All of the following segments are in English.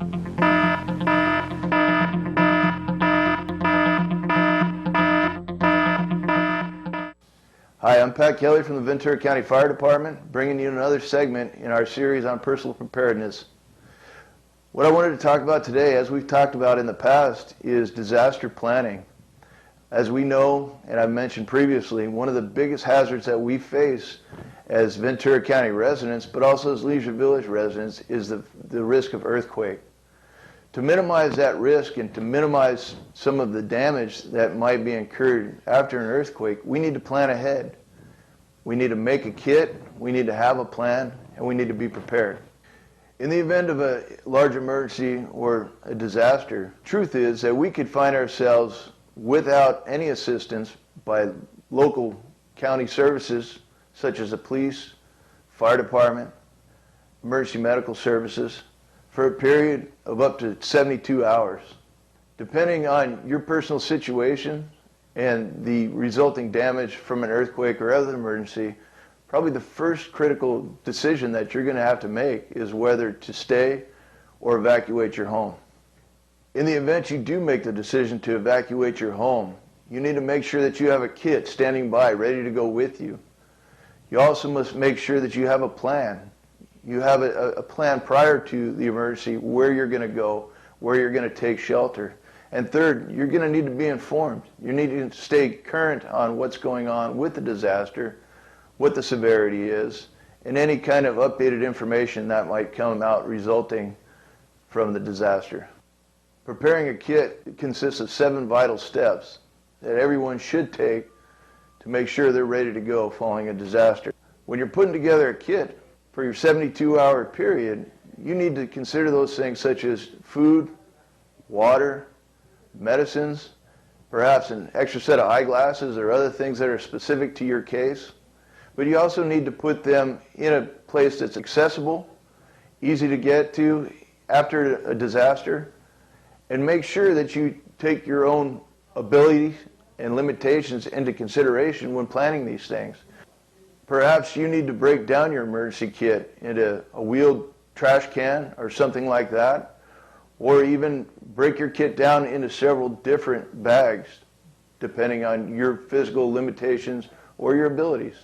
Hi, I'm Pat Kelly from the Ventura County Fire Department, bringing you another segment in our series on personal preparedness. What I wanted to talk about today, as we've talked about in the past, is disaster planning. As we know, and I've mentioned previously, one of the biggest hazards that we face as Ventura County residents, but also as Leisure Village residents, is the risk of earthquake. To minimize that risk and to minimize some of the damage that might be incurred after an earthquake, we need to plan ahead. We need to make a kit, we need to have a plan, and we need to be prepared. In the event of a large emergency or a disaster, truth is that we could find ourselves without any assistance by local county services such as the police, fire department, emergency medical services, for a period of up to 72 hours. Depending on your personal situation and the resulting damage from an earthquake or other emergency, probably the first critical decision that you're going to have to make is whether to stay or evacuate your home. In the event you do make the decision to evacuate your home, you need to make sure that you have a kit standing by, ready to go with you. You also must make sure that you have a plan. You have a plan prior to the emergency, where you're going to go, where you're going to take shelter. And third, you're going to need to be informed. You need to stay current on what's going on with the disaster, what the severity is, and any kind of updated information that might come out resulting from the disaster. Preparing a kit consists of 7 vital steps that everyone should take to make sure they're ready to go following a disaster. When you're putting together a kit for your 72-hour period, you need to consider those things such as food, water, medicines, perhaps an extra set of eyeglasses or other things that are specific to your case. But you also need to put them in a place that's accessible, easy to get to after a disaster, and make sure that you take your own abilities and limitations into consideration when planning these things. Perhaps you need to break down your emergency kit into a wheeled trash can or something like that, or even break your kit down into several different bags, depending on your physical limitations or your abilities.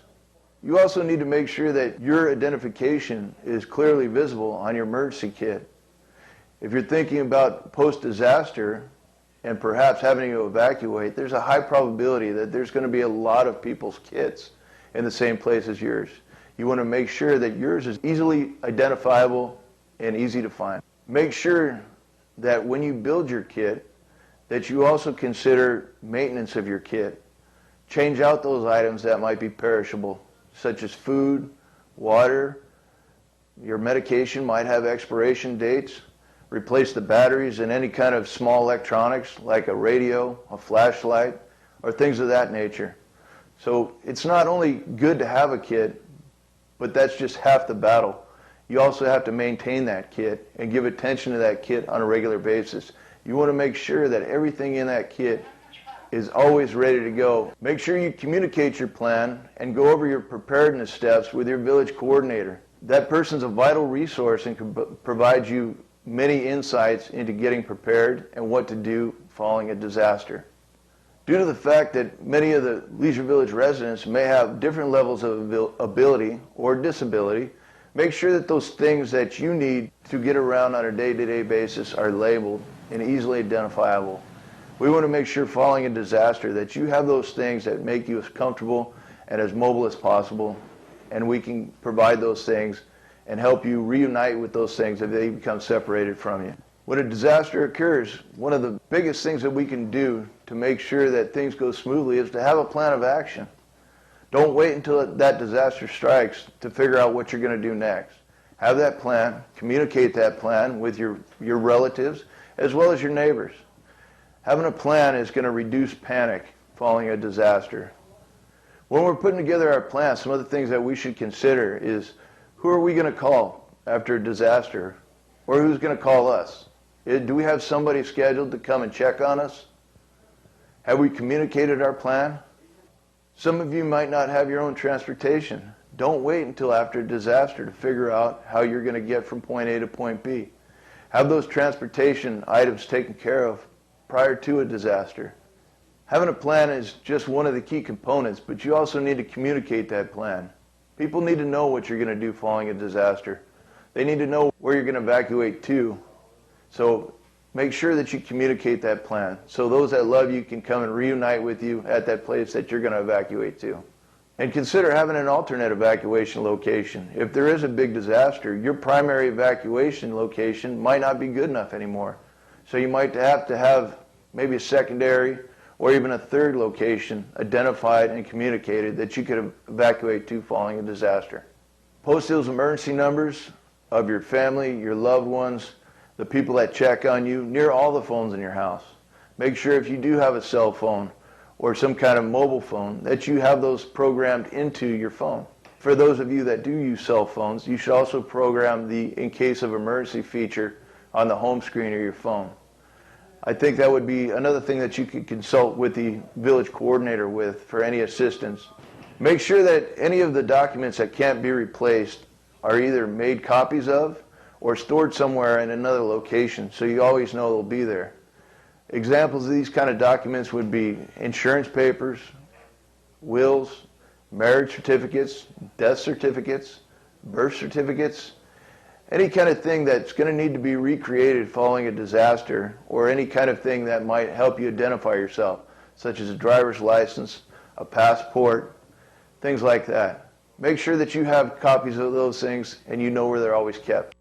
You also need to make sure that your identification is clearly visible on your emergency kit. If you're thinking about post-disaster and perhaps having to evacuate, there's a high probability that there's going to be a lot of people's kits in the same place as yours. You want to make sure that yours is easily identifiable and easy to find. Make sure that when you build your kit, that you also consider maintenance of your kit. Change out those items that might be perishable, such as food, water. Your medication might have expiration dates. Replace the batteries in any kind of small electronics like a radio, a flashlight, or things of that nature. So it's not only good to have a kit, but that's just half the battle. You also have to maintain that kit and give attention to that kit on a regular basis. You want to make sure that everything in that kit is always ready to go. Make sure you communicate your plan and go over your preparedness steps with your village coordinator. That person's a vital resource and can provide you many insights into getting prepared and what to do following a disaster. Due to the fact that many of the Leisure Village residents may have different levels of ability or disability, make sure that those things that you need to get around on a day-to-day basis are labeled and easily identifiable. We want to make sure following a disaster that you have those things that make you as comfortable and as mobile as possible, and we can provide those things and help you reunite with those things if they become separated from you. When a disaster occurs, one of the biggest things that we can do to make sure that things go smoothly is to have a plan of action. Don't wait until that disaster strikes to figure out what you're going to do next. Have that plan, communicate that plan with your relatives as well as your neighbors. Having a plan is going to reduce panic following a disaster. When we're putting together our plan, some of the things that we should consider is, who are we going to call after a disaster? Or who's going to call us? Do we have somebody scheduled to come and check on us? Have we communicated our plan? Some of you might not have your own transportation. Don't wait until after a disaster to figure out how you're going to get from point A to point B. Have those transportation items taken care of prior to a disaster. Having a plan is just one of the key components, but you also need to communicate that plan. People need to know what you're going to do following a disaster. They need to know where you're going to evacuate to. So make sure that you communicate that plan so those that love you can come and reunite with you at that place that you're going to evacuate to. And consider having an alternate evacuation location. If there is a big disaster, your primary evacuation location might not be good enough anymore. So you might have to have maybe a secondary or even a third location identified and communicated that you could evacuate to following a disaster. Post those emergency numbers of your family, your loved ones, the people that check on you near all the phones in your house. Make sure if you do have a cell phone or some kind of mobile phone that you have those programmed into your phone. For those of you that do use cell phones, you should also program the in case of emergency feature on the home screen of your phone. I think that would be another thing that you could consult with the village coordinator with for any assistance. Make sure that any of the documents that can't be replaced are either made copies of or stored somewhere in another location so you always know they'll be there. Examples of these kind of documents would be insurance papers, wills, marriage certificates, death certificates, birth certificates, any kind of thing that's going to need to be recreated following a disaster, or any kind of thing that might help you identify yourself, such as a driver's license, a passport, things like that. Make sure that you have copies of those things and you know where they're always kept.